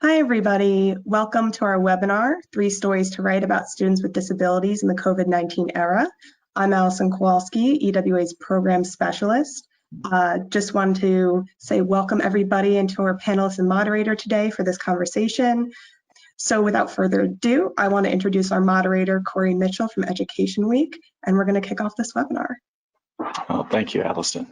Hi, everybody. Welcome to our webinar, 3 Stories to Write About Students with Disabilities in the COVID-19 Era. I'm Allison Kowalski, EWA's Program Specialist. Just wanted to say welcome everybody and to our panelists and moderator today for this conversation. So without further ado, I want to introduce our moderator, Corey Mitchell from Education Week, and we're going to kick off this webinar. Oh, thank you, Allison.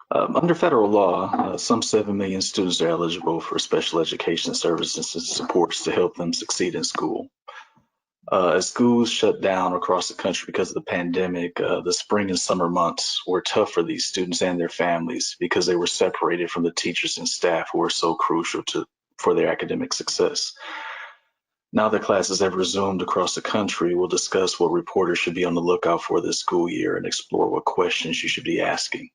Under federal law, some 7 million students are eligible for special education services and supports to help them succeed in school. As schools shut down across the country because of the pandemic, the spring and summer months were tough for these students and their families because they were separated from the teachers and staff who were so crucial for their academic success. Now that classes have resumed across the country, we'll discuss what reporters should be on the lookout for this school year and explore what questions you should be asking.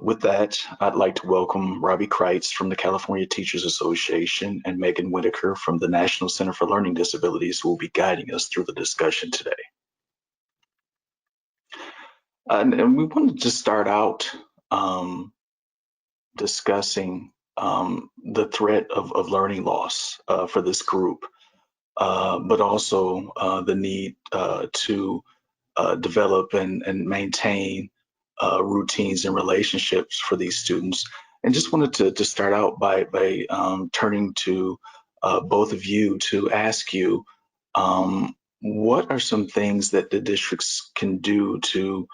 With that, I'd like to welcome Robbie Kreitz from the California Teachers Association and Megan Whitaker from the National Center for Learning Disabilities, who will be guiding us through the discussion today. And we wanted to start out discussing the threat of learning loss for this group, but also the need to develop and maintain routines and relationships for these students. And just wanted to start out by turning to both of you to ask you, what are some things that the districts can do to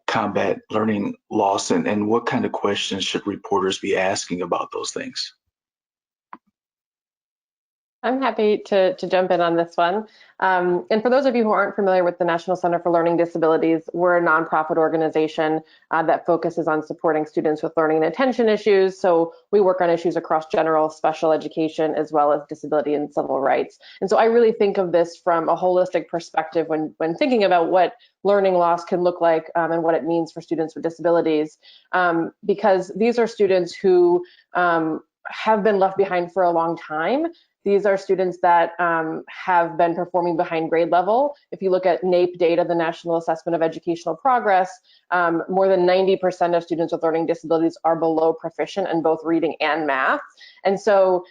combat learning loss, and what kind of questions should reporters be asking about those things? I'm happy to jump in on this one. And for those of you who aren't familiar with the National Center for Learning Disabilities, we're a nonprofit organization that focuses on supporting students with learning and attention issues. So we work on issues across general, special education, as well as disability and civil rights. And so I really think of this from a holistic perspective when thinking about what learning loss can look like and what it means for students with disabilities, because these are students who have been left behind for a long time. These are students that have been performing behind grade level. If you look at NAEP data, the National Assessment of Educational Progress, more than 90% of students with learning disabilities are below proficient in both reading and math. And so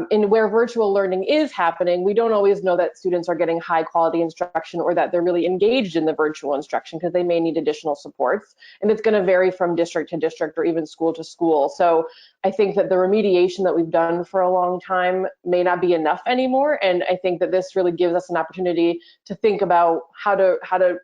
in where virtual learning is happening, we don't always know that students are getting high quality instruction or that they're really engaged in the virtual instruction because they may need additional supports. And it's going to vary from district to district or even school to school. So I think that the remediation that we've done for a long time may not be enough anymore. And I think that this really gives us an opportunity to think about how to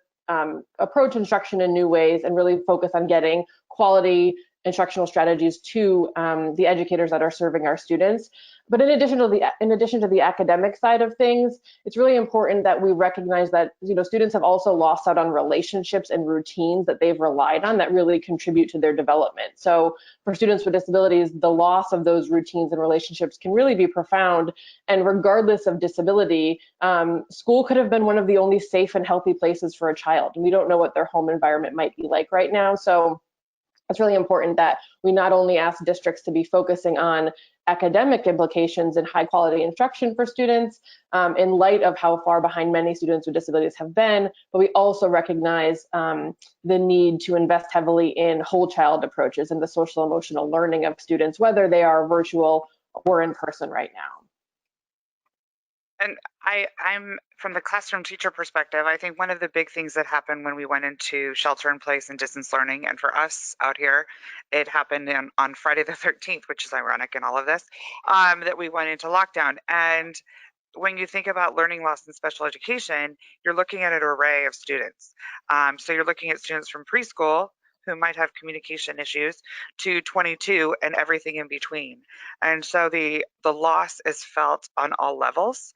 approach instruction in new ways and really focus on getting quality instructional strategies to the educators that are serving our students. But in addition to the academic side of things, it's really important that we recognize that students have also lost out on relationships and routines that they've relied on that really contribute to their development. So for students with disabilities, the loss of those routines and relationships can really be profound. And regardless of disability, school could have been one of the only safe and healthy places for a child. And we don't know what their home environment might be like right now. So it's really important that we not only ask districts to be focusing on academic implications and high quality instruction for students in light of how far behind many students with disabilities have been, but we also recognize the need to invest heavily in whole child approaches and the social emotional learning of students, whether they are virtual or in person right now. And I'm from the classroom teacher perspective, I think one of the big things that happened when we went into shelter in place and distance learning, and for us out here, it happened on Friday the 13th, which is ironic in all of this, that we went into lockdown. And when you think about learning loss in special education, you're looking at an array of students. So you're looking at students from preschool who might have communication issues to 22 and everything in between. And so the loss is felt on all levels.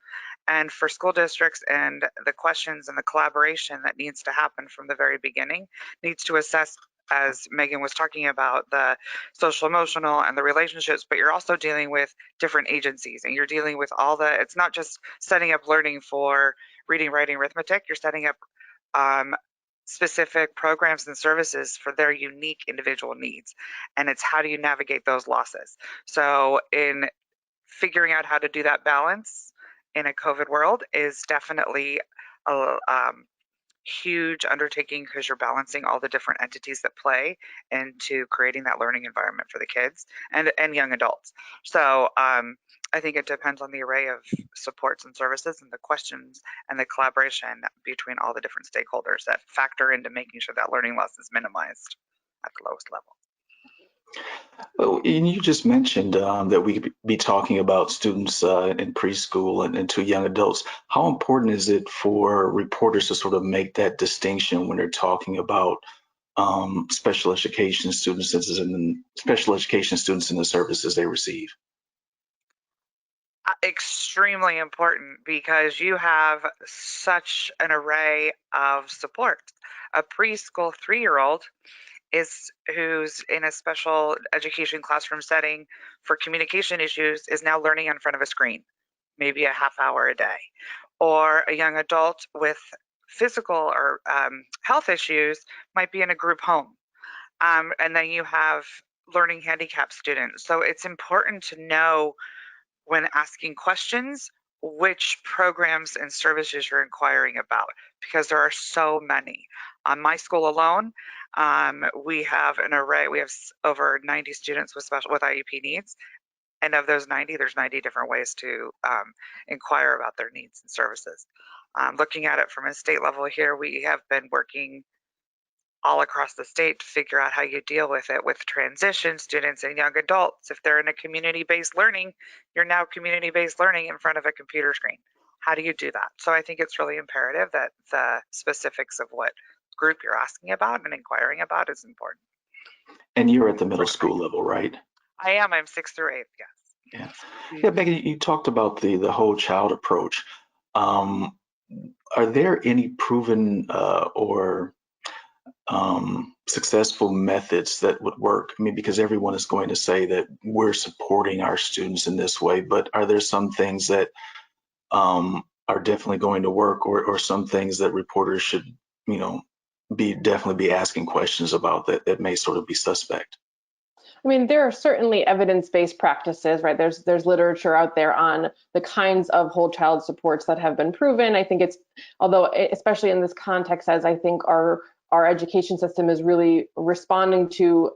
And for school districts, and the questions and the collaboration that needs to happen from the very beginning needs to assess, as Megan was talking about, the social emotional and the relationships, but you're also dealing with different agencies, and you're dealing with all the, it's not just setting up learning for reading, writing, arithmetic, you're setting up specific programs and services for their unique individual needs. And it's how do you navigate those losses? So in figuring out how to do that balance in a COVID world is definitely huge undertaking because you're balancing all the different entities that play into creating that learning environment for the kids and young adults. So I think it depends on the array of supports and services and the questions and the collaboration between all the different stakeholders that factor into making sure that learning loss is minimized at the lowest level. Well, and you just mentioned that we could be talking about students in preschool and to young adults. How important is it for reporters to sort of make that distinction when they're talking about special education students and special education students and the services they receive? Extremely important, because you have such an array of support. A preschool 3-year-old who's in a special education classroom setting for communication issues is now learning in front of a screen, maybe a half hour a day. Or a young adult with physical or health issues might be in a group home. And then you have learning handicap students. So it's important to know when asking questions which programs and services you're inquiring about, because there are so many. On my school alone, we have an array. We have over 90 students with IEP needs, and of those 90, there's 90 different ways to inquire about their needs and services. Looking at it from a state level here, we have been working all across the state to figure out how you deal with it with transition students and young adults. If they're in a community-based learning, you're now community-based learning in front of a computer screen. How do you do that? So I think it's really imperative that the specifics of what group you're asking about and inquiring about is important. And you're at the middle school level, right? I am. I'm 6th through 8th, yes. Yeah, Becky, you talked about the whole child approach. Are there any proven or successful methods that would work? I mean, because everyone is going to say that we're supporting our students in this way, but are there some things that are definitely going to work, or some things that reporters should, definitely be asking questions about that may sort of be suspect? I mean, there are certainly evidence-based practices, right? There's literature out there on the kinds of whole child supports that have been proven. I think although especially in this context, as I think our education system is really responding to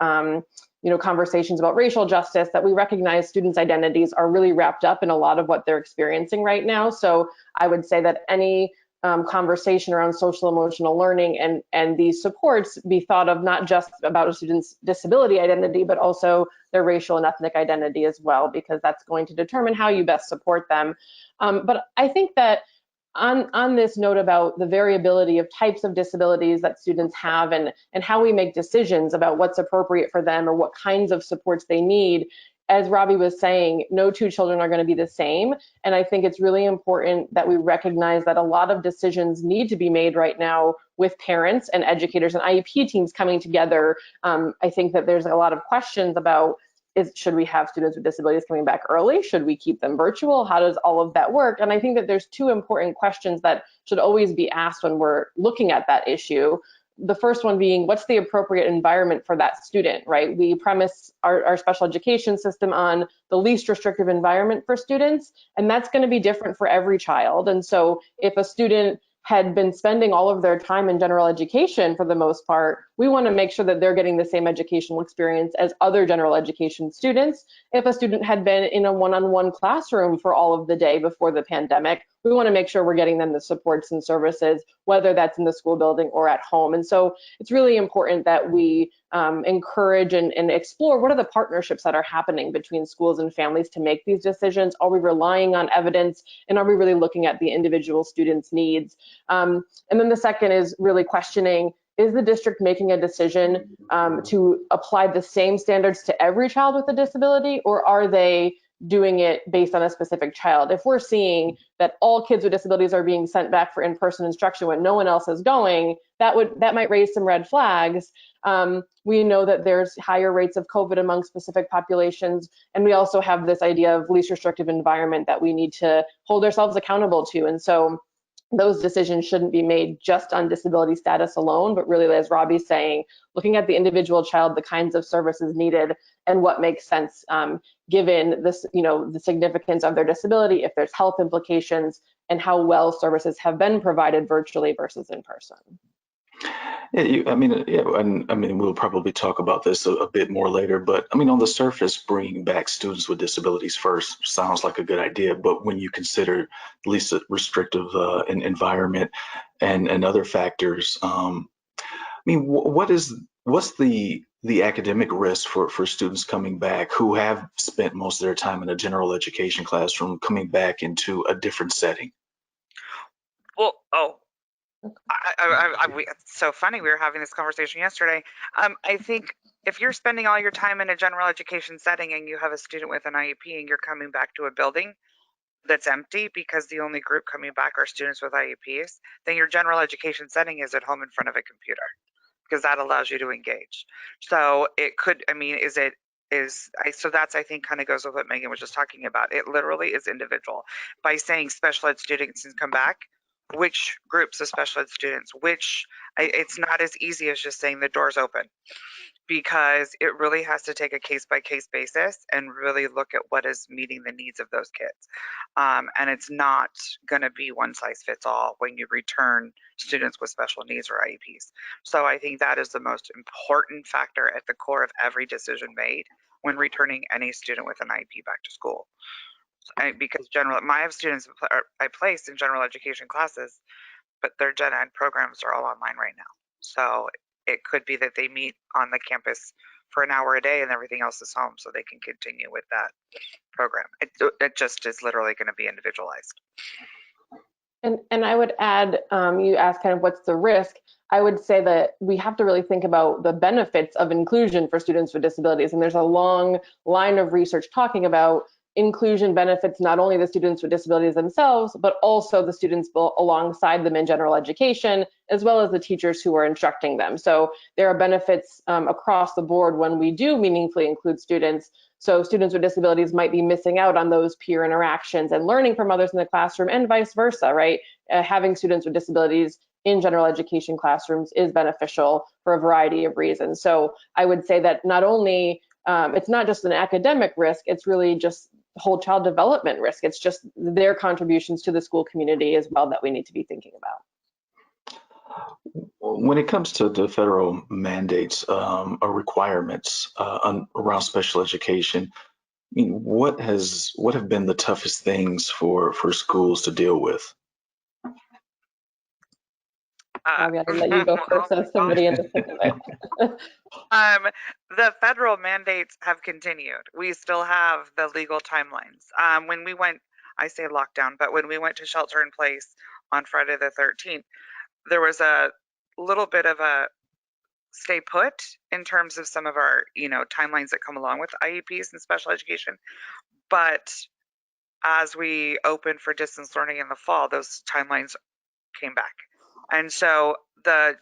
conversations about racial justice, that we recognize students' identities are really wrapped up in a lot of what they're experiencing right now. So I would say that any conversation around social emotional learning and these supports be thought of not just about a student's disability identity, but also their racial and ethnic identity as well, because that's going to determine how you best support them. But I think that on this note about the variability of types of disabilities that students have and how we make decisions about what's appropriate for them or what kinds of supports they need, as Robbie was saying, no two children are going to be the same. And I think it's really important that we recognize that a lot of decisions need to be made right now with parents and educators and IEP teams coming together. I think that there's a lot of questions about, should we have students with disabilities coming back early? Should we keep them virtual? How does all of that work? And I think that there's two important questions that should always be asked when we're looking at that issue. The first one being, what's the appropriate environment for that student, right? We premise our special education system on the least restrictive environment for students, and that's going to be different for every child. And so if a student had been spending all of their time in general education for the most part, we want to make sure that they're getting the same educational experience as other general education students. If a student had been in a one-on-one classroom for all of the day before the pandemic, we want to make sure we're getting them the supports and services, whether that's in the school building or at home. And so it's really important that we encourage and explore what are the partnerships that are happening between schools and families to make these decisions. Are we relying on evidence, and are we really looking at the individual students' needs? And then the second is really questioning, is the district making a decision to apply the same standards to every child with a disability, or are they doing it based on a specific child? If we're seeing that all kids with disabilities are being sent back for in-person instruction when no one else is going, that might raise some red flags. We know that there's higher rates of COVID among specific populations, and we also have this idea of least restrictive environment that we need to hold ourselves accountable to. And so those decisions shouldn't be made just on disability status alone, but really, as Robbie's saying, looking at the individual child, the kinds of services needed, and what makes sense given this, the significance of their disability, if there's health implications, and how well services have been provided virtually versus in person. Yeah, I mean, we'll probably talk about this a bit more later, but I mean, on the surface, bringing back students with disabilities first sounds like a good idea, but when you consider at least a restrictive environment and other factors, I mean, what's the academic risk for students coming back who have spent most of their time in a general education classroom coming back into a different setting? Well, it's so funny. We were having this conversation yesterday. I think if you're spending all your time in a general education setting and you have a student with an IEP and you're coming back to a building that's empty because the only group coming back are students with IEPs, then your general education setting is at home in front of a computer because that allows you to engage. So it could, I mean, so that's, I think, kind of goes with what Megan was just talking about. It literally is individual. By saying special ed students can come back, which groups of special ed students, it's not as easy as just saying the door's open, because it really has to take a case by case basis and really look at what is meeting the needs of those kids. And it's not going to be one size fits all when you return students with special needs or IEPs. So I think that is the most important factor at the core of every decision made when returning any student with an IEP back to school. Because I have students I place in general education classes, but their gen ed programs are all online right now. So it could be that they meet on the campus for an hour a day and everything else is home, so they can continue with that program. It just is literally going to be individualized. And I would add, you asked kind of what's the risk. I would say that we have to really think about the benefits of inclusion for students with disabilities. And there's a long line of research talking about inclusion benefits not only the students with disabilities themselves, but also the students alongside them in general education, as well as the teachers who are instructing them. So there are benefits across the board when we do meaningfully include students. So students with disabilities might be missing out on those peer interactions and learning from others in the classroom, and vice versa, right? Having students with disabilities in general education classrooms is beneficial for a variety of reasons. So I would say that not only it's not just an academic risk, it's really just whole child development risk. It's just their contributions to the school community as well that we need to be thinking about. When it comes to the federal mandates or requirements around special education, I mean, what have been the toughest things for schools to deal with? I'm going to let you go first as somebody in the thick of it. The federal mandates have continued. We still have the legal timelines. When we went, I say lockdown, but when we went to shelter in place on Friday the 13th, there was a little bit of a stay put in terms of some of our, timelines that come along with IEPs and special education. But as we opened for distance learning in the fall, those timelines came back. And so the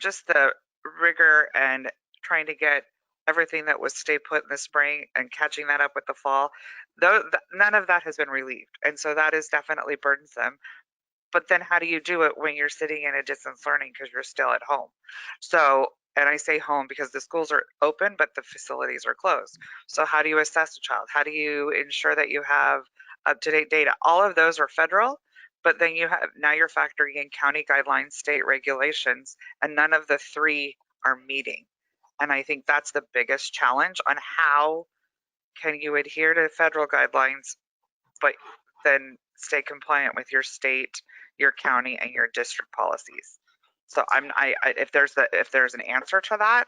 rigor and trying to get everything that was stay put in the spring and catching that up with the fall, none of that has been relieved. And so that is definitely burdensome. But then how do you do it when you're sitting in a distance learning because you're still at home? So, and I say home because the schools are open, but the facilities are closed. So how do you assess a child? How do you ensure that you have up-to-date data? All of those are federal, but then now you're factoring in county guidelines, state regulations, and none of the three are meeting. And I think that's the biggest challenge on how can you adhere to federal guidelines, but then stay compliant with your state, your county, and your district policies. So if there's an answer to that,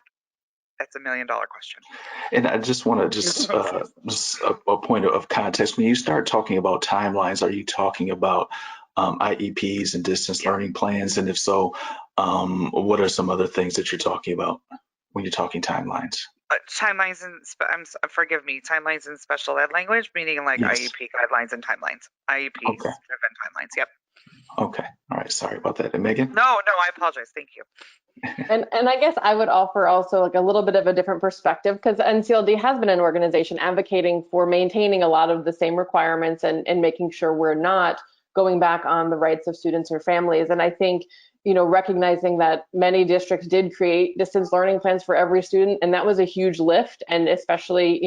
that's $1 million question. And I just want to just a point of context. When you start talking about timelines, are you talking about IEPs and distance learning plans? And if so, what are some other things that you're talking about when you're talking timelines? Timelines and forgive me, timelines in special ed language, meaning like yes. IEP guidelines and timelines. IEPs driven timelines. Yep. Okay. All right. Sorry about that. And Megan? No, I apologize. Thank you. And I guess I would offer also like a little bit of a different perspective, because NCLD has been an organization advocating for maintaining a lot of the same requirements and making sure we're not going back on the rights of students or families. And I think, recognizing that many districts did create distance learning plans for every student, and that was a huge lift. And especially,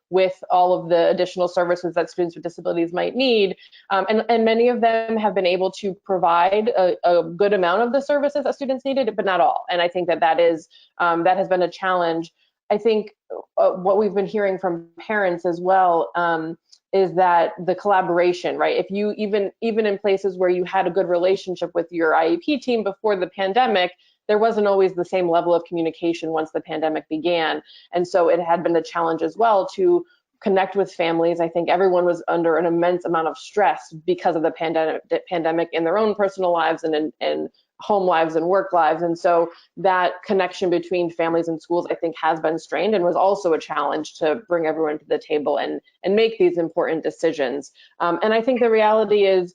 with all of the additional services that students with disabilities might need. And many of them have been able to provide a good amount of the services that students needed, but not all. And I think that that has been a challenge. I think what we've been hearing from parents as well is that the collaboration, right? If you even in places where you had a good relationship with your IEP team before the pandemic, there wasn't always the same level of communication once the pandemic began. And so it had been a challenge as well to connect with families. I think everyone was under an immense amount of stress because of the pandemic in their own personal lives and in home lives and work lives. And so that connection between families and schools, I think, has been strained and was also a challenge to bring everyone to the table and make these important decisions. And I think the reality is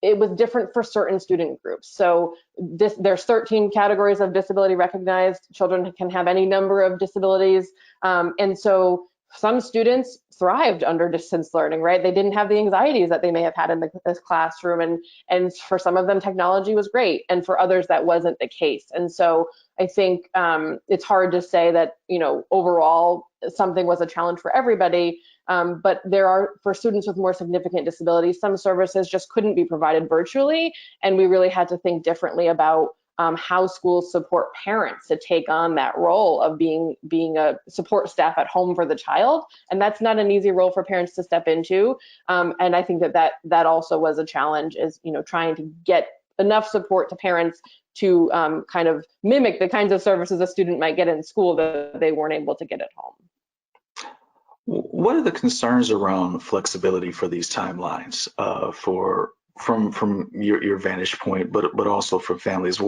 it was different for certain student groups. So there's 13 categories of disability recognized. Children can have any number of disabilities. And so some students thrived under distance learning, right? They didn't have the anxieties that they may have had in this classroom. And for some of them, technology was great. And for others, that wasn't the case. And so I think it's hard to say that, overall something was a challenge for everybody. But there are, for students with more significant disabilities, some services just couldn't be provided virtually. And we really had to think differently about how schools support parents to take on that role of being a support staff at home for the child. And that's not an easy role for parents to step into. And I think that also was a challenge, is, trying to get enough support to parents to kind of mimic the kinds of services a student might get in school that they weren't able to get at home. What are the concerns around flexibility for these timelines from your vantage point, but also for families?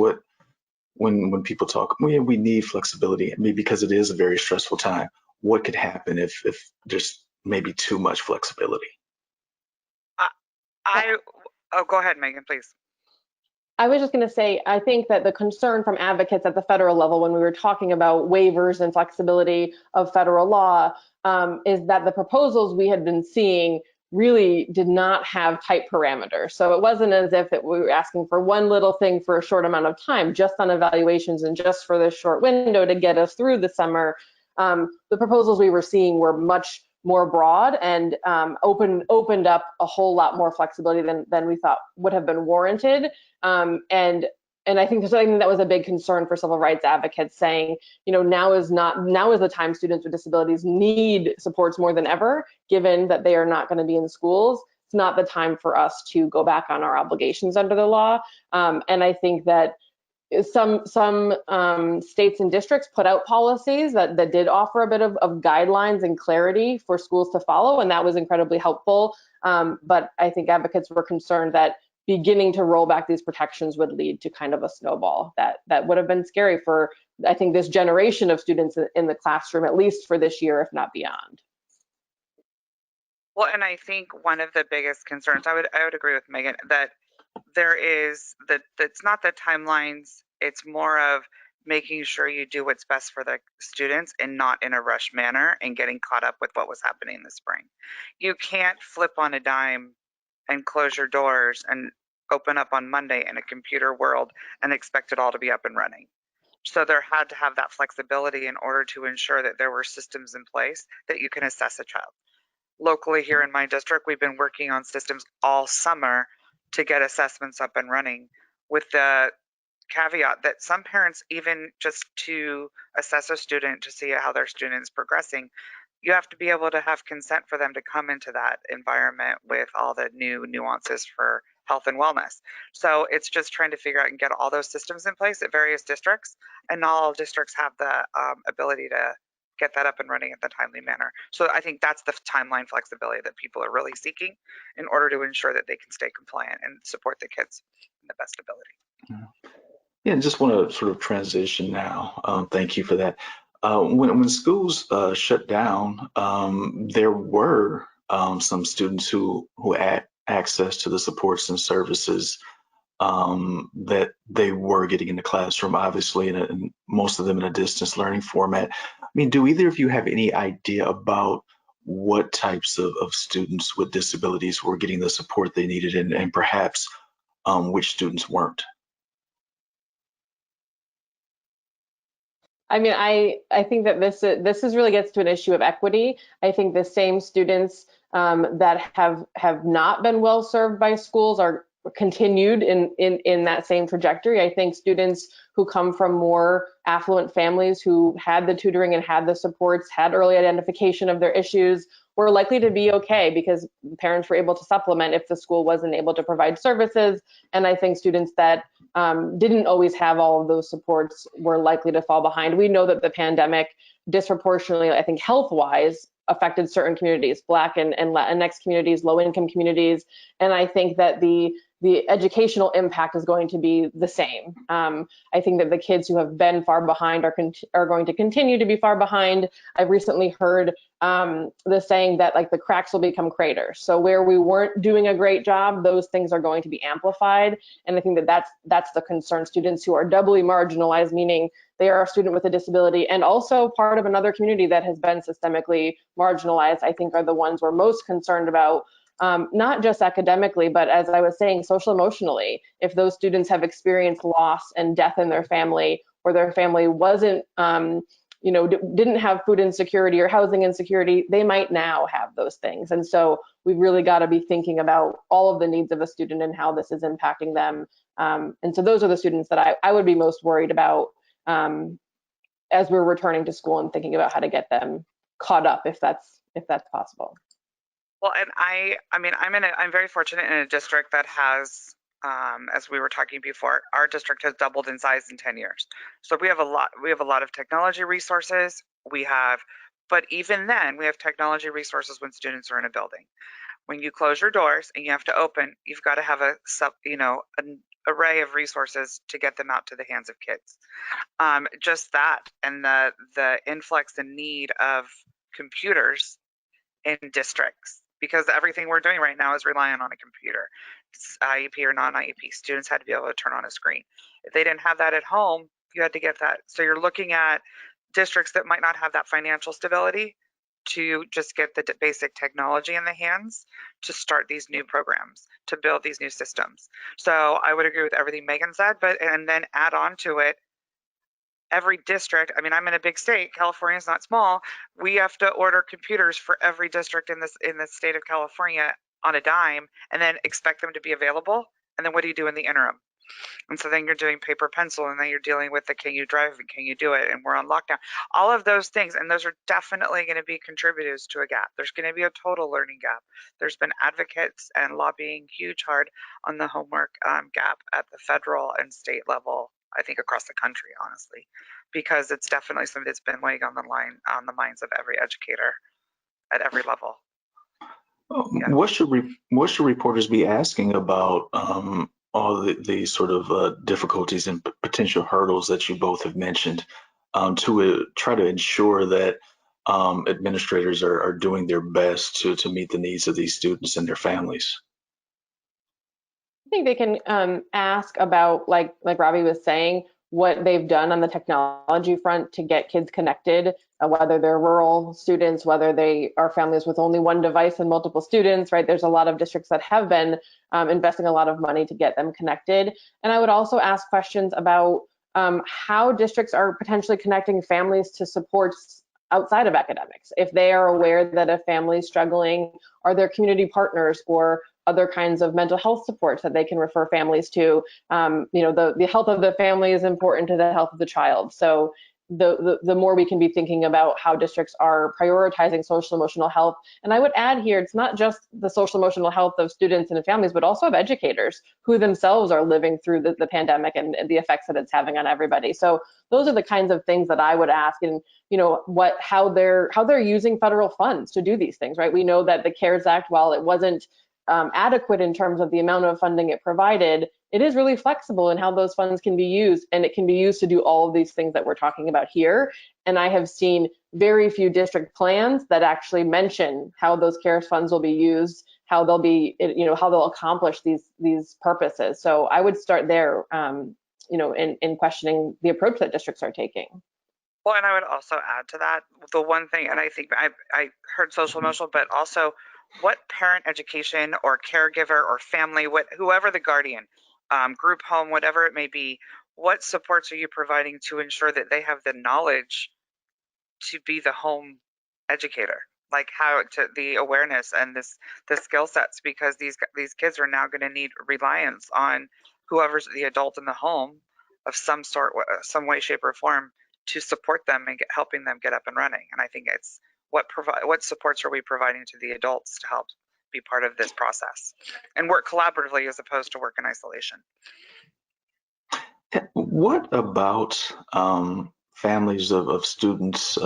When people talk, we need flexibility, I mean, because it is a very stressful time. What could happen if there's maybe too much flexibility? Go ahead, Megan, please. I was just going to say, I think that the concern from advocates at the federal level, when we were talking about waivers and flexibility of federal law, is that the proposals we had been seeing really did not have tight parameters. So it wasn't as if we were asking for one little thing for a short amount of time, just on evaluations and just for this short window to get us through the summer. The proposals we were seeing were much more broad and opened up a whole lot more flexibility than we thought would have been warranted. And I think that was a big concern for civil rights advocates, saying, now is the time students with disabilities need supports more than ever, given that they are not going to be in schools. It's not the time for us to go back on our obligations under the law. And I think that some states and districts put out policies that did offer a bit of guidelines and clarity for schools to follow, and that was incredibly helpful. But I think advocates were concerned that beginning to roll back these protections would lead to kind of a snowball that would have been scary for, I think, this generation of students in the classroom, at least for this year, if not beyond. Well, and I think one of the biggest concerns, I would agree with Megan, that there is that it's not the timelines, it's more of making sure you do what's best for the students and not in a rush manner and getting caught up with what was happening this spring. You can't flip on a dime and close your doors and open up on Monday in a computer world and expect it all to be up and running. So there had to have that flexibility in order to ensure that there were systems in place that you can assess a child. Locally here in my district, we've been working on systems all summer to get assessments up and running, with the caveat that some parents, even just to assess a student to see how their student is progressing, you have to be able to have consent for them to come into that environment with all the new nuances for health and wellness. So it's just trying to figure out and get all those systems in place at various districts, and not all districts have the ability to get that up and running in the timely manner. So I think that's the timeline flexibility that people are really seeking in order to ensure that they can stay compliant and support the kids in the best ability. Yeah, and just want to sort of transition now. Thank you for that. When schools shut down, there were some students who had access to the supports and services that they were getting in the classroom, obviously, and most of them in a distance learning format. I mean, do either of you have any idea about what types of students with disabilities were getting the support they needed, and perhaps which students weren't? I mean, I think that this is really gets to an issue of equity. I think the same students that have not been well served by schools are continued in that same trajectory. I think students who come from more affluent families who had the tutoring and had the supports, had early identification of their issues, were likely to be okay because parents were able to supplement if the school wasn't able to provide services. And I think students that didn't always have all of those supports were likely to fall behind. We know that the pandemic disproportionately, I think health-wise, affected certain communities, Black and Latinx communities, low-income communities, and I think that the educational impact is going to be the same. I think that the kids who have been far behind are going to continue to be far behind. I've recently heard the saying that like the cracks will become craters. So where we weren't doing a great job, those things are going to be amplified. And I think that that's the concern. Students who are doubly marginalized, meaning they are a student with a disability and also part of another community that has been systemically marginalized, I think are the ones we're most concerned about. Not just academically, but as I was saying, social emotionally. If those students have experienced loss and death in their family, or their family wasn't, didn't have food insecurity or housing insecurity, they might now have those things. And so we've really got to be thinking about all of the needs of a student and how this is impacting them. And so those are the students that I would be most worried about as we're returning to school and thinking about how to get them caught up if that's possible. Well, and I'm very fortunate in a district that has, as we were talking before, our district has doubled in size in 10 years. So we have a lot of technology resources. But even then we have technology resources when students are in a building. When you close your doors and you have to open, you've got to have an array of resources to get them out to the hands of kids. Just that, and the influx and need of computers in districts, because everything we're doing right now is relying on a computer. It's IEP or non-IEP. Students had to be able to turn on a screen. If they didn't have that at home, you had to get that. So you're looking at districts that might not have that financial stability to just get the basic technology in the hands to start these new programs, to build these new systems. So I would agree with everything Megan said, and then add on to it, every district, I mean, I'm in a big state, California is not small. We have to order computers for every district in the state of California on a dime, and then expect them to be available. And then what do you do in the interim? And so then you're doing paper pencil, and then you're dealing with the can you drive and can you do it, and we're on lockdown. All of those things, and those are definitely going to be contributors to a gap. There's going to be a total learning gap. There's been advocates and lobbying huge hard on the homework gap at the federal and state level, I think across the country, honestly, because it's definitely something that's been weighing on the minds of every educator at every level. Yeah. What should reporters be asking about all the sort of difficulties and potential hurdles that you both have mentioned to try to ensure that administrators are doing their best to meet the needs of these students and their families? I think they can ask about, like Robbie was saying, what they've done on the technology front to get kids connected, whether they're rural students, whether they are families with only one device and multiple students, right? There's a lot of districts that have been investing a lot of money to get them connected. And I would also ask questions about how districts are potentially connecting families to supports outside of academics. If they are aware that a family is struggling, are there community partners or other kinds of mental health supports that they can refer families to? The health of the family is important to the health of the child. So the more we can be thinking about how districts are prioritizing social emotional health. And I would add here, it's not just the social emotional health of students and families, but also of educators who themselves are living through the pandemic and the effects that it's having on everybody. So those are the kinds of things that I would ask, and how they're using federal funds to do these things, right? We know that the CARES Act, while it wasn't adequate in terms of the amount of funding it provided, it is really flexible in how those funds can be used, and it can be used to do all of these things that we're talking about here. And I have seen very few district plans that actually mention how those CARES funds will be used, how they'll be, how they'll accomplish these purposes. So I would start there, in questioning the approach that districts are taking. Well, and I would also add to that, the one thing, and I think I heard social emotional, but also what parent education or caregiver or family, whoever the guardian, group home, whatever it may be, what supports are you providing to ensure that they have the knowledge to be the home educator? Like how to the awareness and the skill sets, because these kids are now going to need reliance on whoever's the adult in the home of some sort, some way, shape, or form to support them and helping them get up and running. And I think it's what supports are we providing to the adults to help be part of this process and work collaboratively as opposed to work in isolation. What about families of students who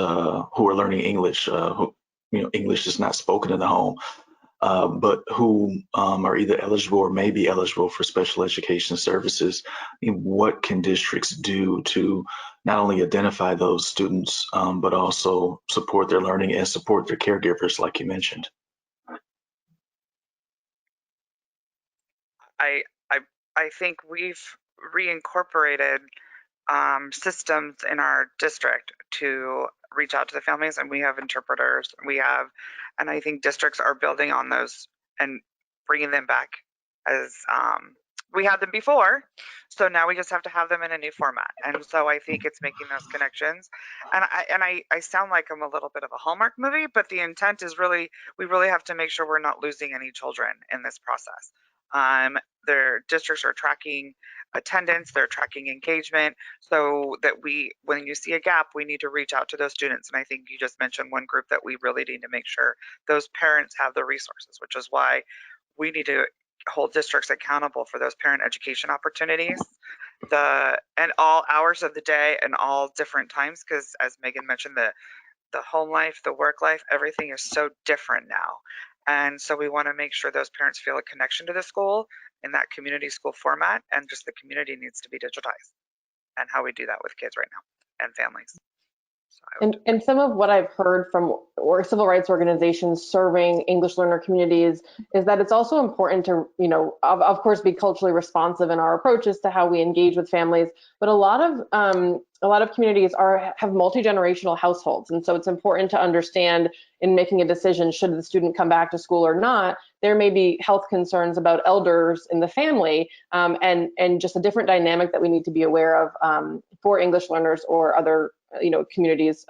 are learning English, who, English is not spoken in the home, but who are either eligible or may be eligible for special education services? What can districts do to not only identify those students, but also support their learning and support their caregivers, like you mentioned? I think we've reincorporated systems in our district to reach out to the families, and we have interpreters. And I think districts are building on those and bringing them back as we had them before. So now we just have to have them in a new format. And so I think it's making those connections. And I sound like I'm a little bit of a Hallmark movie, but the intent is we really have to make sure we're not losing any children in this process. Their districts are tracking attendance, they're tracking engagement, so that when you see a gap, we need to reach out to those students. And I think you just mentioned one group that we really need to make sure those parents have the resources, which is why we need to hold districts accountable for those parent education opportunities, and all hours of the day and all different times, because as Megan mentioned, the home life, the work life, everything is so different now. And so we want to make sure those parents feel a connection to the school in that community school format, and just the community needs to be digitized, and how we do that with kids right now and families. So and some of what I've heard from civil rights organizations serving English learner communities is that it's also important to, of course, be culturally responsive in our approaches to how we engage with families. But a lot of communities have multi-generational households, and so it's important to understand in making a decision should the student come back to school or not. There may be health concerns about elders in the family, and just a different dynamic that we need to be aware of for English learners or other communities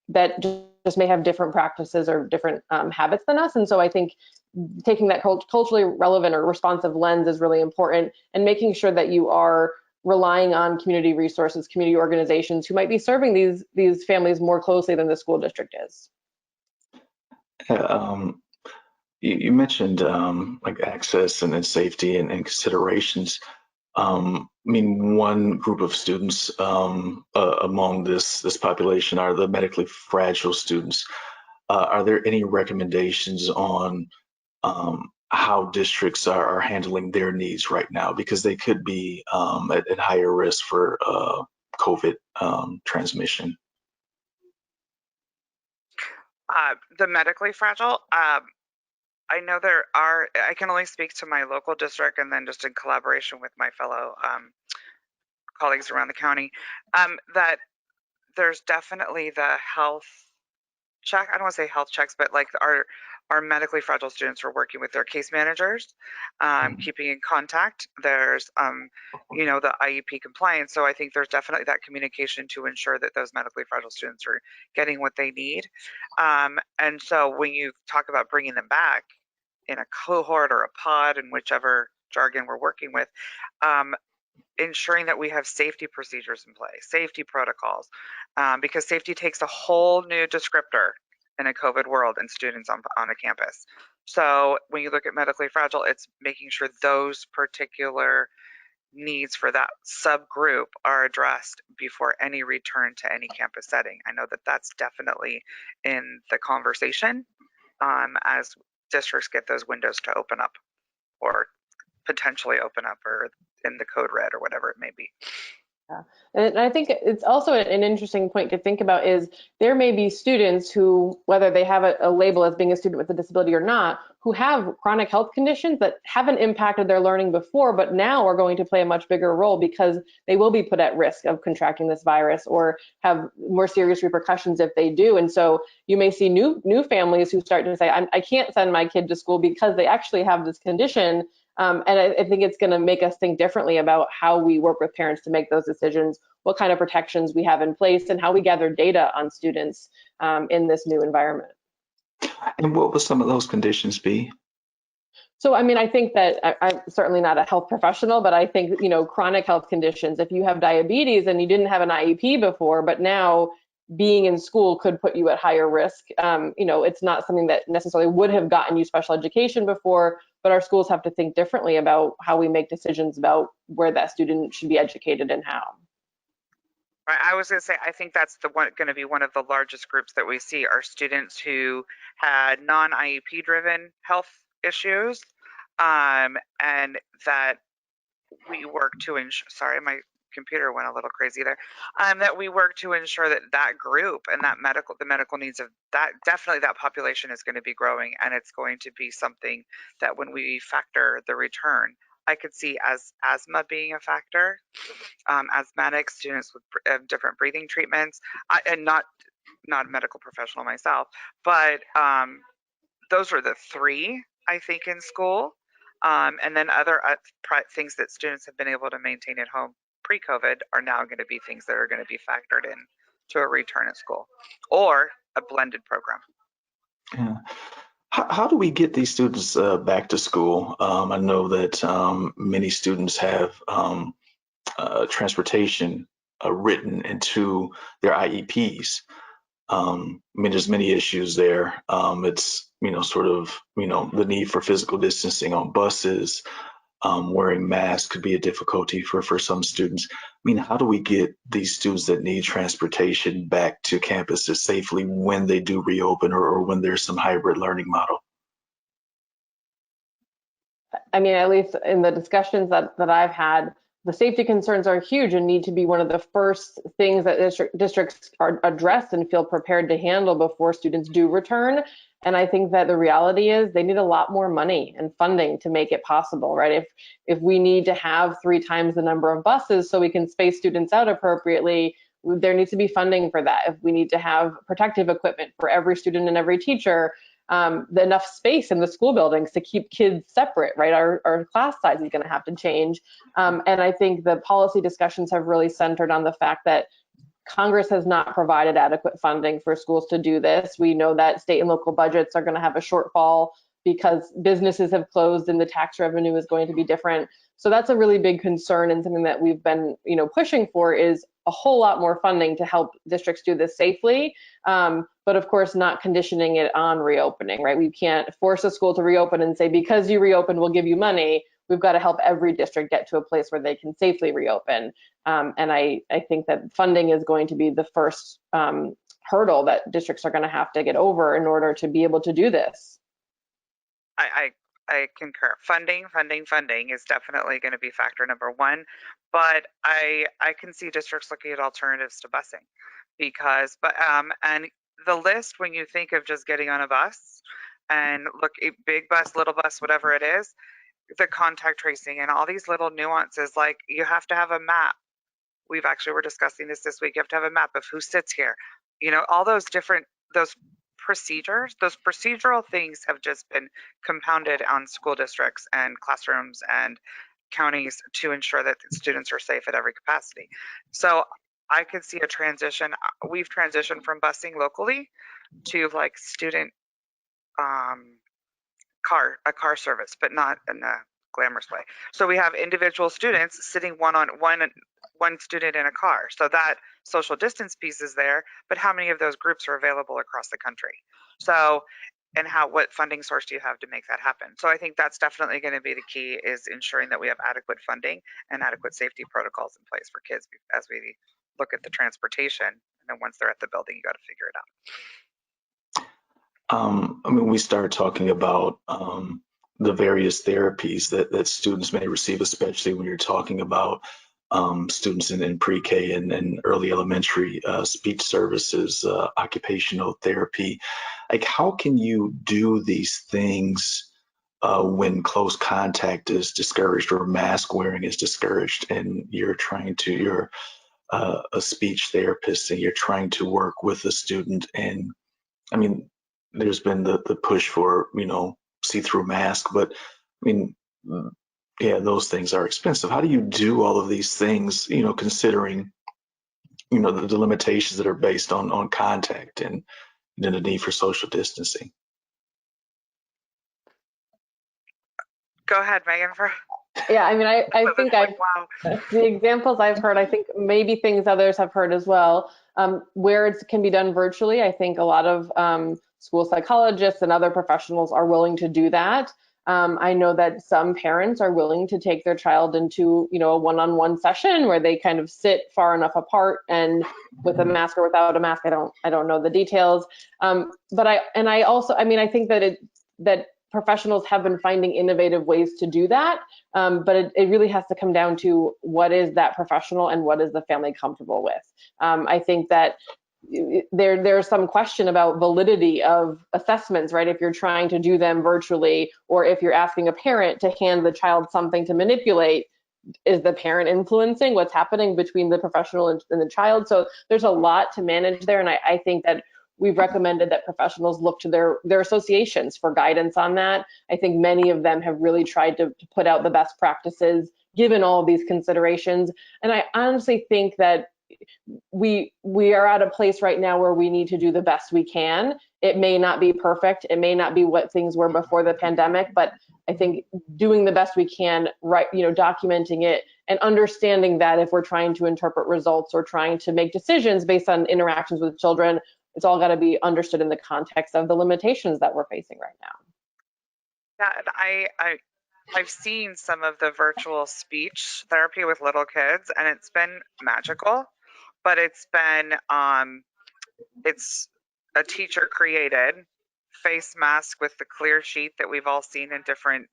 that just may have different practices or different habits than us. And so I think taking that culturally relevant or responsive lens is really important, and making sure that you are relying on community resources, community organizations who might be serving these families more closely than the school district is. You mentioned like access and then safety and considerations. One group of students among this population are the medically fragile students. Are there any recommendations on how districts are handling their needs right now? Because they could be at higher risk for COVID transmission. The medically fragile, I know there are, I can only speak to my local district and then just in collaboration with my fellow colleagues around the county, that there's definitely the health check. I don't want to say health checks, but like our medically fragile students are working with their case managers, keeping in contact. There's, the IEP compliance. So I think there's definitely that communication to ensure that those medically fragile students are getting what they need. And so when you talk about bringing them back in a cohort or a pod, in whichever jargon we're working with, ensuring that we have safety procedures in place, safety protocols, because safety takes a whole new descriptor in a COVID world and students on a campus. So when you look at medically fragile, it's making sure those particular needs for that subgroup are addressed before any return to any campus setting. I know that that's definitely in the conversation as districts get those windows to open up or potentially open up, or in the code red or whatever it may be. Yeah. And I think it's also an interesting point to think about is there may be students who, whether they have a label as being a student with a disability or not, who have chronic health conditions that haven't impacted their learning before, but now are going to play a much bigger role because they will be put at risk of contracting this virus or have more serious repercussions if they do. And so you may see new families who start to say, I can't send my kid to school because they actually have this condition. And I think it's going to make us think differently about how we work with parents to make those decisions, what kind of protections we have in place, and how we gather data on students in this new environment. And what would some of those conditions be? So, I mean, I think that I'm certainly not a health professional, but I think, chronic health conditions, if you have diabetes and you didn't have an IEP before, but now being in school could put you at higher risk. It's not something that necessarily would have gotten you special education before, but our schools have to think differently about how we make decisions about where that student should be educated and how. I was going to say, I think that's going to be one of the largest groups that we see are students who had non-IEP driven health issues, and that we work to ensure, sorry, my computer went a little crazy there, that we work to ensure that that group and that the medical needs of that, definitely that population is going to be growing, and it's going to be something that when we factor the return, I could see as asthma being a factor, asthmatic students with different breathing treatments, and not a medical professional myself, but those were the three, I think, in school. And then other things that students have been able to maintain at home pre-COVID are now going to be things that are going to be factored in to a return at school or a blended program. Yeah. How do we get these students back to school? I know that many students have transportation written into their IEPs. I mean, there's many issues there. It's, the need for physical distancing on buses, wearing masks could be a difficulty for some students. I mean, how do we get these students that need transportation back to campuses safely when they do reopen or when there's some hybrid learning model? I mean, at least in the discussions that I've had, the safety concerns are huge and need to be one of the first things that districts are addressed and feel prepared to handle before students do return. And I think that the reality is they need a lot more money and funding to make it possible, right? If we need to have 3 times the number of buses so we can space students out appropriately, there needs to be funding for that. If we need to have protective equipment for every student and every teacher, enough space in the school buildings to keep kids separate, right? Our class size is going to have to change. And I think the policy discussions have really centered on the fact that Congress has not provided adequate funding for schools to do this. We know that state and local budgets are going to have a shortfall because businesses have closed and the tax revenue is going to be different. So that's a really big concern, and something that we've been, pushing for is a whole lot more funding to help districts do this safely. But of course, not conditioning it on reopening, right? We can't force a school to reopen and say, because you reopened, we'll give you money. We've got to help every district get to a place where they can safely reopen. And I think that funding is going to be the first hurdle that districts are going to have to get over in order to be able to do this. I concur. Funding is definitely going to be factor number one, but I can see districts looking at alternatives to busing and the list, when you think of just getting on a bus and look, a big bus, little bus, whatever it is, the contact tracing and all these little nuances, like you have to have a map. We're discussing this week. You have to have a map of who sits here. All those procedures, those procedural things have just been compounded on school districts and classrooms and counties to ensure that students are safe at every capacity. So I could see a transition. We've transitioned from busing locally to like student car service, but not in a glamorous way. So we have individual students sitting one student in a car. So that social distance piece is there, but how many of those groups are available across the country? So, and what funding source do you have to make that happen? So I think that's definitely going to be the key, is ensuring that we have adequate funding and adequate safety protocols in place for kids as we look at the transportation. And then once they're at the building, you got to figure it out. We started talking about the various therapies that students may receive, especially when you're talking about students in pre-K and early elementary, speech services, occupational therapy. Like, how can you do these things when close contact is discouraged or mask wearing is discouraged, and you're a speech therapist and you're trying to work with a student? And I mean, there's been the push for, see-through mask, but I mean, yeah, those things are expensive. How do you do all of these things, considering, the limitations that are based on contact and then the need for social distancing? Go ahead, Megan. Yeah, I mean, I think wow. the examples I've heard, I think maybe things others have heard as well, where it can be done virtually. I think a lot of school psychologists and other professionals are willing to do that. I know that some parents are willing to take their child into, a one-on-one session where they kind of sit far enough apart and with a mask or without a mask. I don't know the details. But I think that professionals have been finding innovative ways to do that. But it really has to come down to what is that professional and what is the family comfortable with. I think that there's some question about validity of assessments, right? If you're trying to do them virtually, or if you're asking a parent to hand the child something to manipulate, is the parent influencing what's happening between the professional and the child? So there's a lot to manage there. And I think that we've recommended that professionals look to their associations for guidance on that. I think many of them have really tried to put out the best practices given all of these considerations. And I honestly think that we are at a place right now where we need to do the best we can. It may not be perfect. It may not be what things were before the pandemic, but I think doing the best we can, right, documenting it and understanding that if we're trying to interpret results or trying to make decisions based on interactions with children, it's all got to be understood in the context of the limitations that we're facing right now. Yeah, I've seen some of the virtual speech therapy with little kids, and it's been magical. But it's been it's a teacher created face mask with the clear sheet that we've all seen in different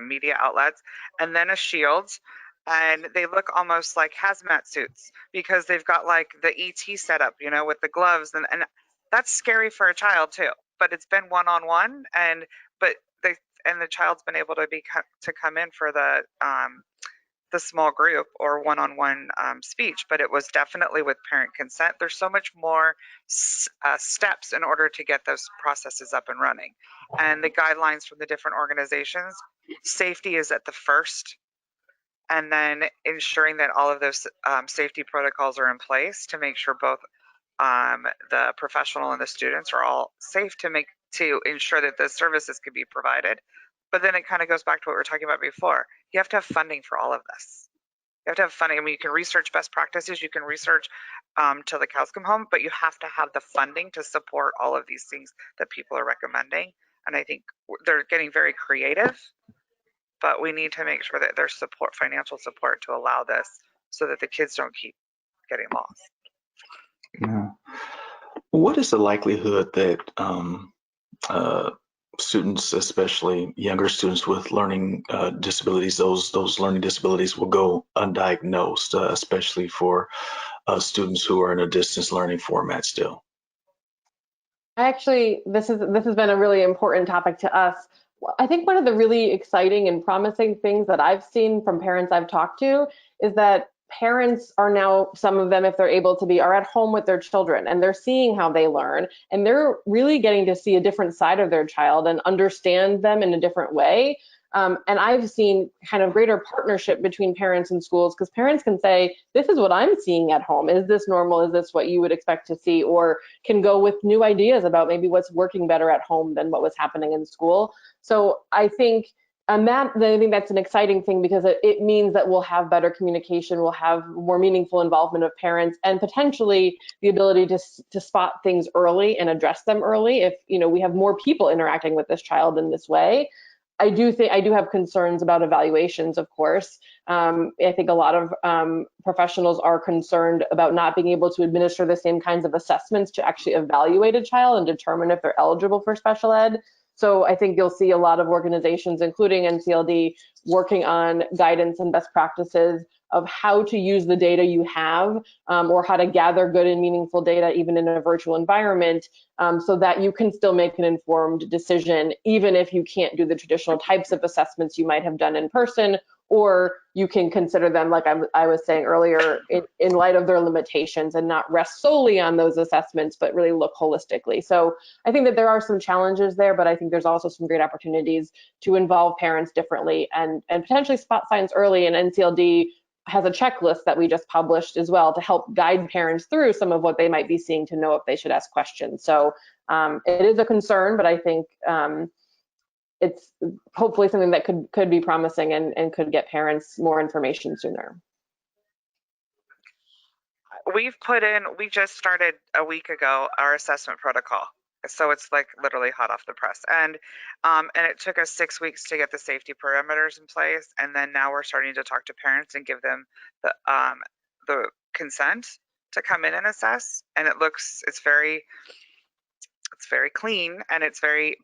media outlets, and then a shield. And they look almost like hazmat suits because they've got like the ET setup, with the gloves, and that's scary for a child too. But it's been one-on-one, and the child's been able to come in for the small group or one-on-one speech, but it was definitely with parent consent. There's so much more steps in order to get those processes up and running. And the guidelines from the different organizations, safety is at the first, and then ensuring that all of those safety protocols are in place to make sure both the professional and the students are all safe to ensure that the services can be provided. But then it kind of goes back to what we were talking about before. You have to have funding for all of this. You have to have funding. I mean, you can research best practices, you can research till the cows come home, but you have to have the funding to support all of these things that people are recommending. And I think they're getting very creative, but we need to make sure that there's financial support to allow this so that the kids don't keep getting lost. Yeah. What is the likelihood that students, especially younger students with learning disabilities, those learning disabilities will go undiagnosed, especially for students who are in a distance learning format still? This has been a really important topic to us. I think one of the really exciting and promising things that I've seen from parents I've talked to is that parents are now, some of them, if they're able to be, are at home with their children and they're seeing how they learn, and they're really getting to see a different side of their child and understand them in a different way. And I've seen kind of greater partnership between parents and schools, because parents can say, this is what I'm seeing at home. Is this normal? Is this what you would expect to see? Or can go with new ideas about maybe what's working better at home than what was happening in school. So I think that's an exciting thing, because it means that we'll have better communication, we'll have more meaningful involvement of parents, and potentially the ability to spot things early and address them early if we have more people interacting with this child in this way. I do have concerns about evaluations, of course. I think a lot of professionals are concerned about not being able to administer the same kinds of assessments to actually evaluate a child and determine if they're eligible for special ed. So I think you'll see a lot of organizations, including NCLD, working on guidance and best practices of how to use the data you have, or how to gather good and meaningful data even in a virtual environment, so that you can still make an informed decision, even if you can't do the traditional types of assessments you might have done in person, or you can consider them, like I was saying earlier, in light of their limitations and not rest solely on those assessments, but really look holistically. So I think that there are some challenges there, but I think there's also some great opportunities to involve parents differently and potentially spot signs early. And NCLD has a checklist that we just published as well to help guide parents through some of what they might be seeing to know if they should ask questions. So it is a concern, but I think it's hopefully something that could be promising and could get parents more information sooner. We just started a week ago our assessment protocol. So it's like literally hot off the press. And it took us 6 weeks to get the safety parameters in place. And then now we're starting to talk to parents and give them the consent to come in and assess. And it's very clean, and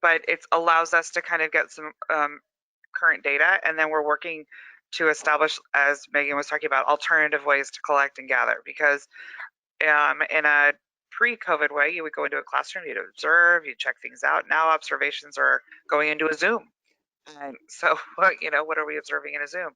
but it allows us to kind of get some current data. And then we're working to establish, as Megan was talking about, alternative ways to collect and gather, because in a pre-COVID way, you would go into a classroom, you'd observe, you'd check things out. Now observations are going into a Zoom. And so, what are we observing in a Zoom?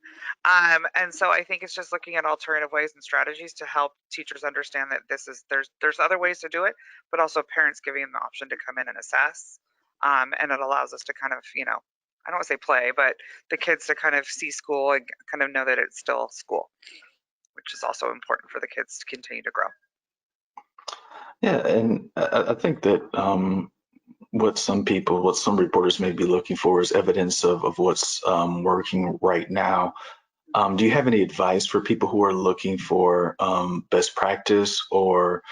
And so I think it's just looking at alternative ways and strategies to help teachers understand that there's other ways to do it, but also parents giving them the option to come in and assess. And it allows us to kind of, I don't want to say play, but the kids to kind of see school and kind of know that it's still school, which is also important for the kids to continue to grow. Yeah, and I think that what some reporters may be looking for is evidence of what's working right now. Do you have any advice for people who are looking for best practice or,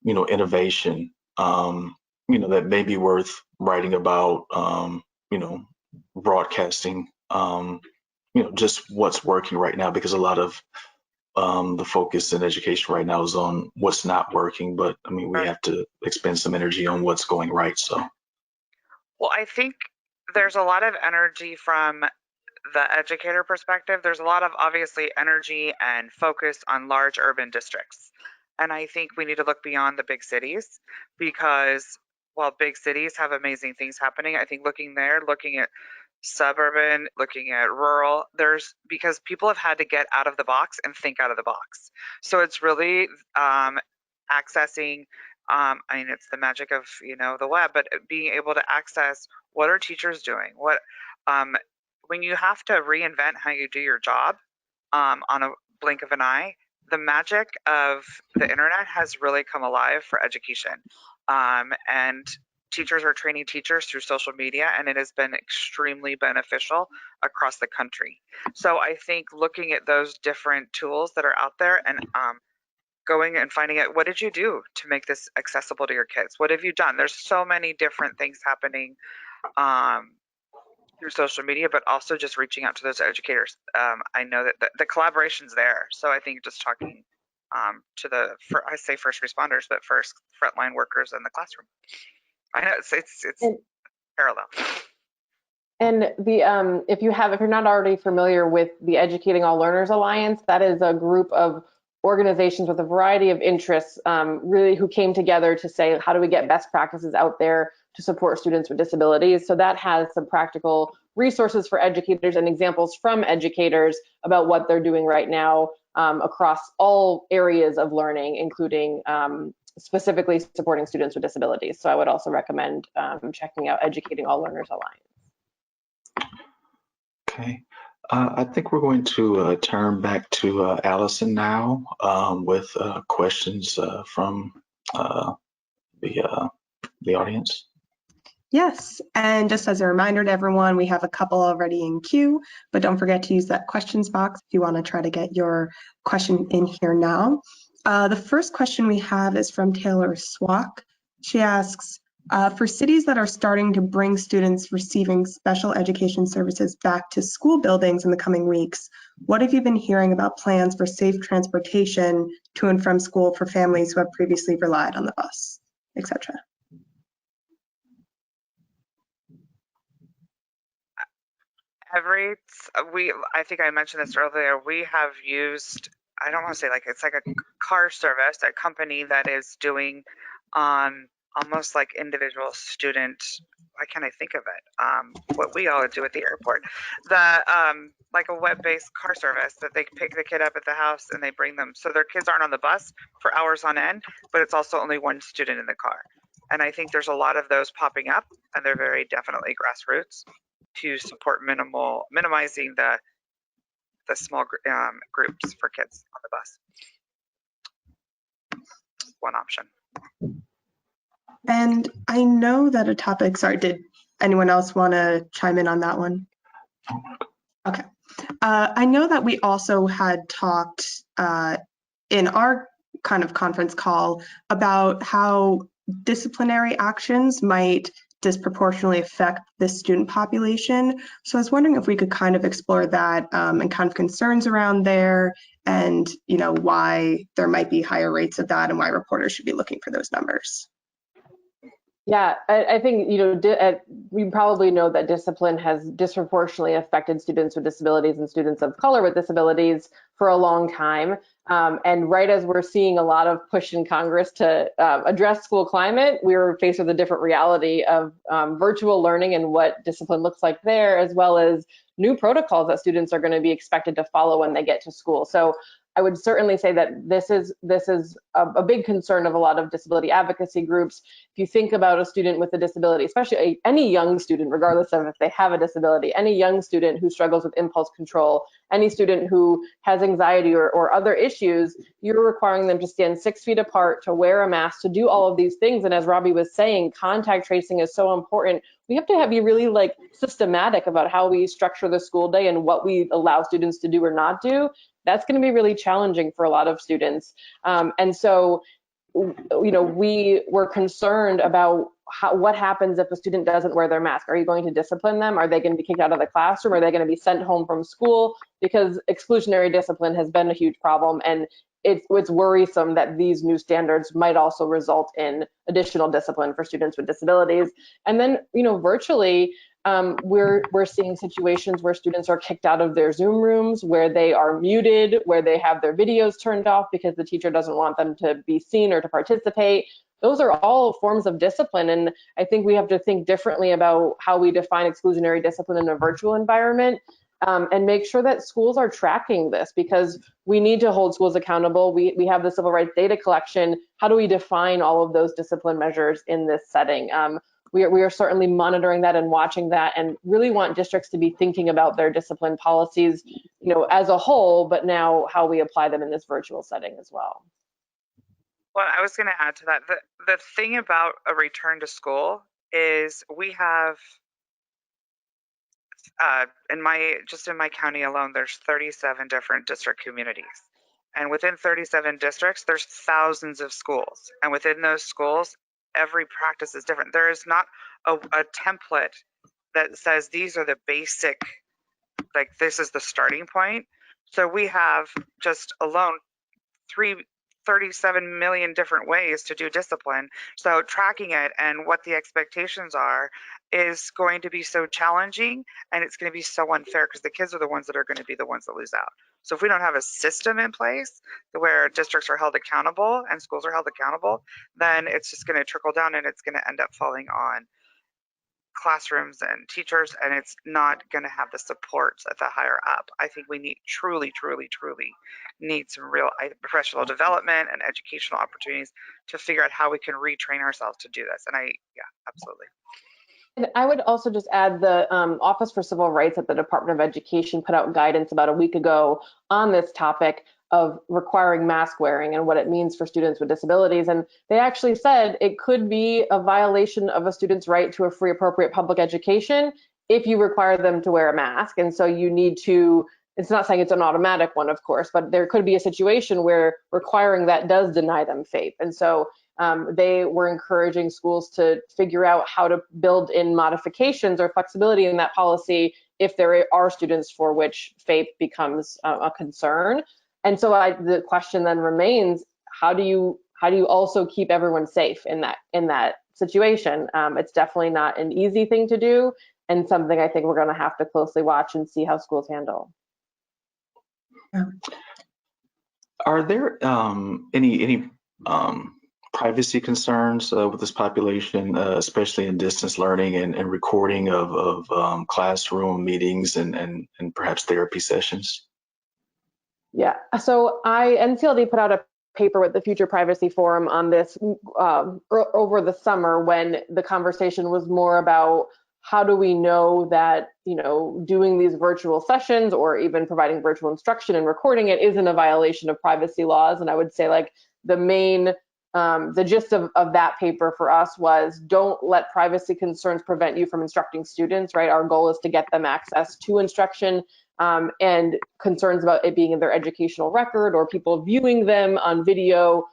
innovation, that may be worth writing about, broadcasting, just what's working right now? Because a lot of the focus in education right now is on what's not working, but I mean, we have to expend some energy on what's going right. So, well, I think there's a lot of energy from the educator perspective. There's a lot of obviously energy and focus on large urban districts. And I think we need to look beyond the big cities, because while big cities have amazing things happening, I think looking at suburban, looking at rural, because people have had to get out of the box and think out of the box. So it's really accessing, it's the magic of, the web, but being able to access what are teachers doing? When you have to reinvent how you do your job on a blink of an eye, the magic of the internet has really come alive for education. And teachers are training teachers through social media, and it has been extremely beneficial across the country. So I think looking at those different tools that are out there and going and finding out, what did you do to make this accessible to your kids? What have you done? There's so many different things happening through social media, but also just reaching out to those educators. I know that the collaboration's there. So I think just talking to I say first responders, but first frontline workers in the classroom. I know it's parallel. And if you're not already familiar with the Educating All Learners Alliance, that is a group of organizations with a variety of interests, really, who came together to say, how do we get best practices out there to support students with disabilities? So that has some practical resources for educators and examples from educators about what they're doing right now across all areas of learning, including specifically supporting students with disabilities. So I would also recommend checking out Educating All Learners Alliance. Okay. I think we're going to turn back to Allison now with questions from the audience. Yes, and just as a reminder to everyone, we have a couple already in queue, but don't forget to use that questions box if you want to try to get your question in here now. The first question we have is from Taylor Swack. She asks, for cities that are starting to bring students receiving special education services back to school buildings in the coming weeks, what have you been hearing about plans for safe transportation to and from school for families who have previously relied on the bus, etc.? I think I mentioned this earlier, we have used, I don't want to say it's like a car service, a company that is doing almost like individual student, why can't I think of it? What we all do at the airport, like a web-based car service that they pick the kid up at the house and they bring them, so their kids aren't on the bus for hours on end, but it's also only one student in the car. And I think there's a lot of those popping up, and they're very definitely grassroots to support minimizing the small groups for kids on the bus. One option. And I know that a topic, sorry, did anyone else want to chime in on that one? Okay. I know that we also had talked in our kind of conference call about how disciplinary actions might disproportionately affect the student population. So I was wondering if we could kind of explore that and kind of concerns around there, and why there might be higher rates of that and why reporters should be looking for those numbers. Yeah, I think, we probably know that discipline has disproportionately affected students with disabilities and students of color with disabilities for a long time. And right as we're seeing a lot of push in Congress to address school climate, we're faced with a different reality of virtual learning and what discipline looks like there, as well as new protocols that students are going to be expected to follow when they get to school. So I would certainly say that this is a big concern of a lot of disability advocacy groups. If you think about a student with a disability, especially any young student, regardless of if they have a disability, any young student who struggles with impulse control, any student who has anxiety or other issues, you're requiring them to stand 6 feet apart, to wear a mask, to do all of these things. And as Robbie was saying, contact tracing is so important. We have to be really systematic about how we structure the school day and what we allow students to do or not do. That's going to be really challenging for a lot of students. And so, we were concerned about what happens if a student doesn't wear their mask. Are you going to discipline them? Are they going to be kicked out of the classroom? Are they going to be sent home from school? Because exclusionary discipline has been a huge problem, and it's worrisome that these new standards might also result in additional discipline for students with disabilities. And then, virtually, we're seeing situations where students are kicked out of their Zoom rooms, where they are muted, where they have their videos turned off because the teacher doesn't want them to be seen or to participate. Those are all forms of discipline, and I think we have to think differently about how we define exclusionary discipline in a virtual environment, and make sure that schools are tracking this, because we need to hold schools accountable. We have the civil rights data collection. How do we define all of those discipline measures in this setting? We are certainly monitoring that and watching that, and really want districts to be thinking about their discipline policies, as a whole, but now how we apply them in this virtual setting as well. Well, I was going to add to that. The thing about a return to school is we have, in my county alone, there's 37 different district communities. And within 37 districts, there's thousands of schools. And within those schools, every practice is different. There is not a template that says these are the basic, this is the starting point. So we have just alone 37 million different ways to do discipline. So tracking it and what the expectations are is going to be so challenging, and it's going to be so unfair, because the kids are the ones that are going to be the ones that lose out. So if we don't have a system in place where districts are held accountable and schools are held accountable, then it's just going to trickle down, and it's going to end up falling on classrooms and teachers, and it's not going to have the supports at the higher up. I think we need truly need some real professional development and educational opportunities to figure out how we can retrain ourselves to do this. And yeah, absolutely. And I would also just add the Office for Civil Rights at the Department of Education put out guidance about a week ago on this topic of requiring mask wearing and what it means for students with disabilities. And they actually said it could be a violation of a student's right to a free, appropriate public education if you require them to wear a mask. And so you need to, it's not saying it's an automatic one, of course, but there could be a situation where requiring that does deny them FAPE. And so they were encouraging schools to figure out how to build in modifications or flexibility in that policy if there are students for which FAPE becomes a concern. And so the question then remains, how do you also keep everyone safe in that situation? It's definitely not an easy thing to do, and something I think we're going to have to closely watch and see how schools handle. Are there any privacy concerns with this population, especially in distance learning and recording of classroom meetings and perhaps therapy sessions? Yeah, so NCLD put out a paper with the Future Privacy Forum on this over the summer, when the conversation was more about how do we know that, you know, doing these virtual sessions or even providing virtual instruction and recording it isn't a violation of privacy laws. And I would say, like, the main the gist of that paper for us was, don't let privacy concerns prevent you from instructing students, right? Our goal is to get them access to instruction, and concerns about it being in their educational record or people viewing them on video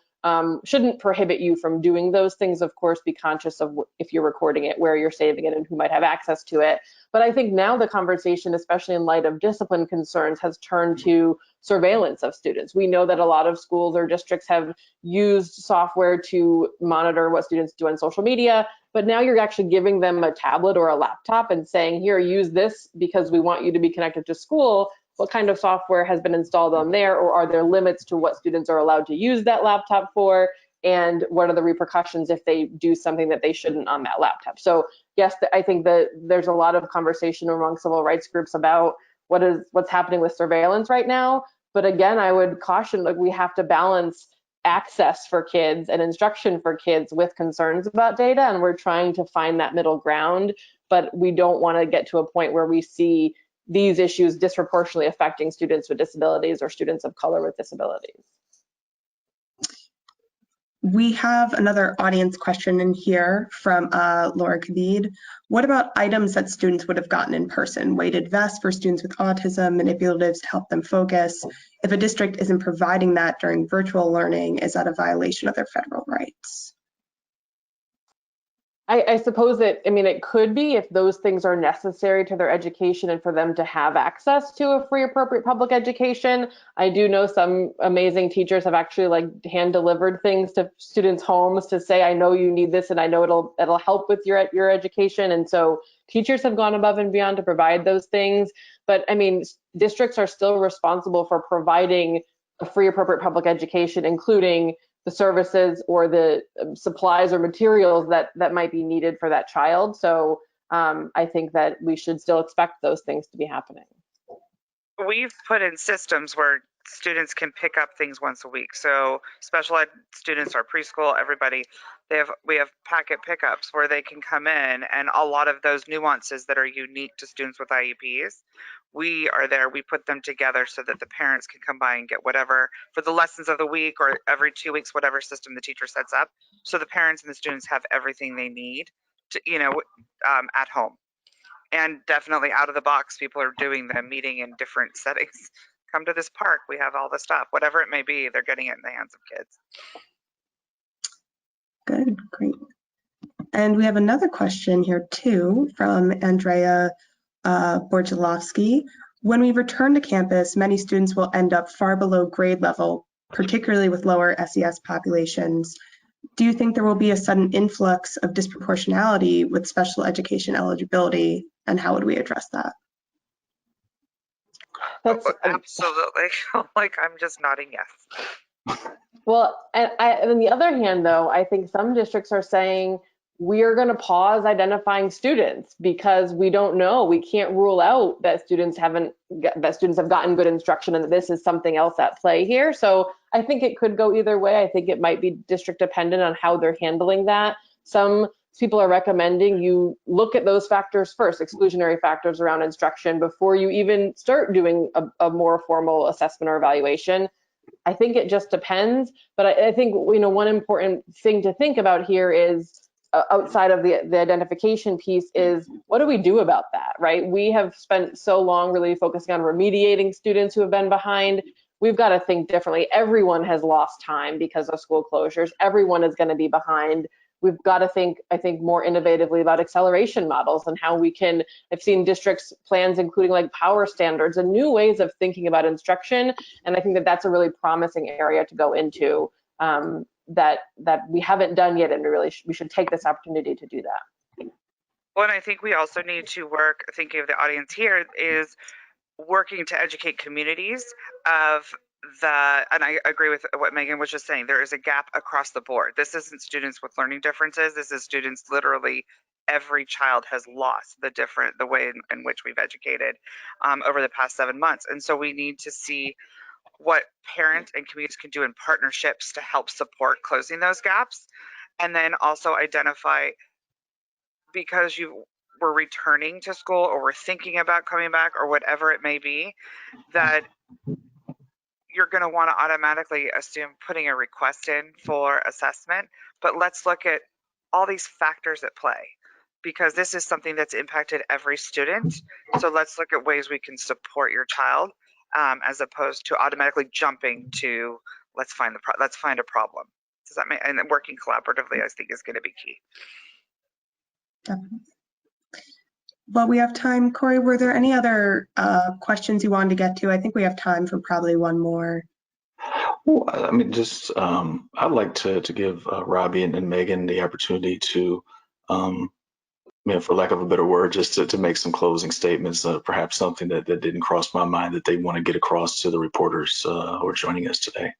shouldn't prohibit you from doing those things. Of course, be conscious of if you're recording it, where you're saving it, and who might have access to it. But I think now the conversation, especially in light of discipline concerns, has turned to surveillance of students. We know that a lot of schools or districts have used software to monitor what students do on social media, but now you're actually giving them a tablet or a laptop and saying, here, use this because we want you to be connected to school. What kind of software has been installed on there, or are there limits to what students are allowed to use that laptop for? And what are the repercussions if they do something that they shouldn't on that laptop? So yes, I think that there's a lot of conversation among civil rights groups about what's happening with surveillance right now. But again, I would caution, like, we have to balance access for kids and instruction for kids with concerns about data, and we're trying to find that middle ground. But we don't want to get to a point where we see these issues disproportionately affecting students with disabilities or students of color with disabilities. We have another audience question in here from Laura Kaved. What about items that students would have gotten in person? Weighted vests for students with autism, manipulatives to help them focus. If a district isn't providing that during virtual learning, is that a violation of their federal rights? I suppose that, I mean, it could be if those things are necessary to their education and for them to have access to a free, appropriate public education. I do know some amazing teachers have actually, like, hand delivered things to students' homes to say, I know you need this and I know it'll help with your education. And so teachers have gone above and beyond to provide those things. But I mean, districts are still responsible for providing a free, appropriate public education, including the services or the supplies or materials that might be needed for that child. So I think that we should still expect those things to be happening. We've put in systems where students can pick up things once a week. So special ed students, our preschool, everybody, we have packet pickups where they can come in, and a lot of those nuances that are unique to students with IEPs, we are there, we put them together so that the parents can come by and get whatever for the lessons of the week or every 2 weeks, whatever system the teacher sets up. So the parents and the students have everything they need to, at home. And definitely out of the box, people are doing the meeting in different settings. Come to this park, we have all the stuff, whatever it may be, they're getting it in the hands of kids. Good, great. And we have another question here too from Andrea Borjalowski. When we return to campus, many students will end up far below grade level, particularly with lower SES populations. Do you think there will be a sudden influx of disproportionality with special education eligibility, and how would we address that? Absolutely. Like, I'm just nodding yes. Well, and on the other hand, though, I think some districts are saying we are going to pause identifying students because we don't know. We can't rule out that students have gotten good instruction and that this is something else at play here. So I think it could go either way. I think it might be district dependent on how they're handling that. Some people are recommending you look at those factors first, exclusionary factors around instruction, before you even start doing a more formal assessment or evaluation. I think it just depends, but I think, one important thing to think about here is, outside of the identification piece, is what do we do about that, right? We have spent so long really focusing on remediating students who have been behind. We've got to think differently. Everyone has lost time because of school closures. Everyone is going to be behind. We've got to think, I think, more innovatively about acceleration models and how we can, I've seen districts plans including like power standards and new ways of thinking about instruction. And I think that that's a really promising area to go into that we haven't done yet. And we should take this opportunity to do that. Well, and I think we also need to work, thinking of the audience here, is working to educate communities of and I agree with what Megan was just saying, there is a gap across the board. This isn't students with learning differences. This is students, literally every child has lost the way in which we've educated over the past 7 months. And so we need to see what parents and communities can do in partnerships to help support closing those gaps. And then also identify, because you were returning to school or were thinking about coming back or whatever it may be, that you're going to want to automatically assume putting a request in for assessment. But let's look at all these factors at play, because this is something that's impacted every student. So let's look at ways we can support your child, as opposed to automatically jumping to let's find a problem. Does that make, and working collaboratively, I think, is going to be key. Definitely. Well, we have time. Corey, were there any other questions you wanted to get to? I think we have time for probably one more. Well, I mean, just I'd like to give Robbie and Megan the opportunity to, for lack of a better word, just to make some closing statements, perhaps something that didn't cross my mind that they want to get across to the reporters who are joining us today.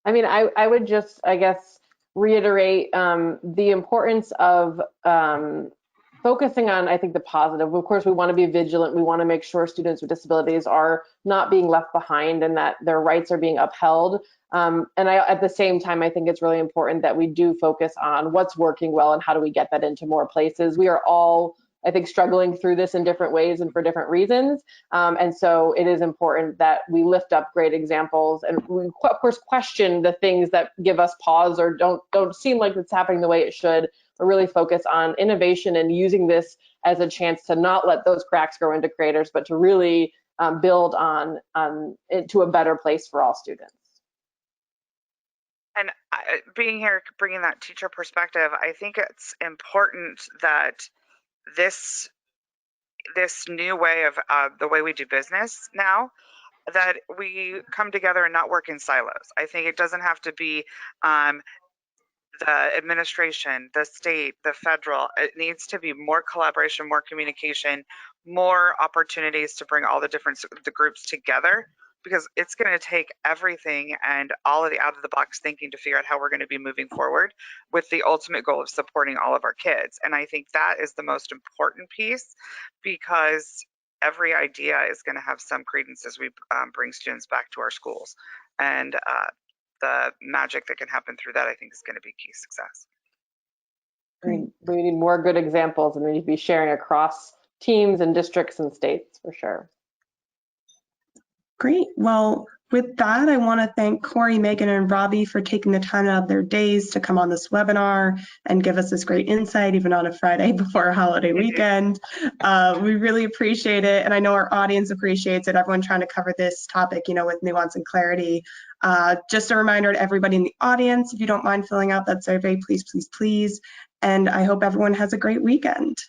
I mean, I would just, I guess, reiterate the importance of focusing on, I think, the positive. Of course, we want to be vigilant. We want to make sure students with disabilities are not being left behind and that their rights are being upheld. And at the same time, I think it's really important that we do focus on what's working well and how do we get that into more places. We are all, I think, struggling through this in different ways and for different reasons. And so it is important that we lift up great examples and we, of course, question the things that give us pause or don't seem like it's happening the way it should, but really focus on innovation and using this as a chance to not let those cracks grow into craters, but to really build on it to a better place for all students. And being here, bringing that teacher perspective, I think it's important that this new way of the way we do business now, that we come together and not work in silos. I think it doesn't have to be the administration, the state, the federal. It needs to be more collaboration, more communication, more opportunities to bring all the groups together, because it's going to take everything and all of the out of the box thinking to figure out how we're going to be moving forward with the ultimate goal of supporting all of our kids. And I think that is the most important piece, because every idea is going to have some credence as we bring students back to our schools. And the magic that can happen through that, I think, is going to be key success. We need more good examples, and we need to be sharing across teams and districts and states for sure. Great. Well, with that, I want to thank Corey, Megan, and Robbie for taking the time out of their days to come on this webinar and give us this great insight, even on a Friday before a holiday weekend. We really appreciate it, and I know our audience appreciates it. Everyone trying to cover this topic, with nuance and clarity. Just a reminder to everybody in the audience, if you don't mind filling out that survey, please, please, please. And I hope everyone has a great weekend.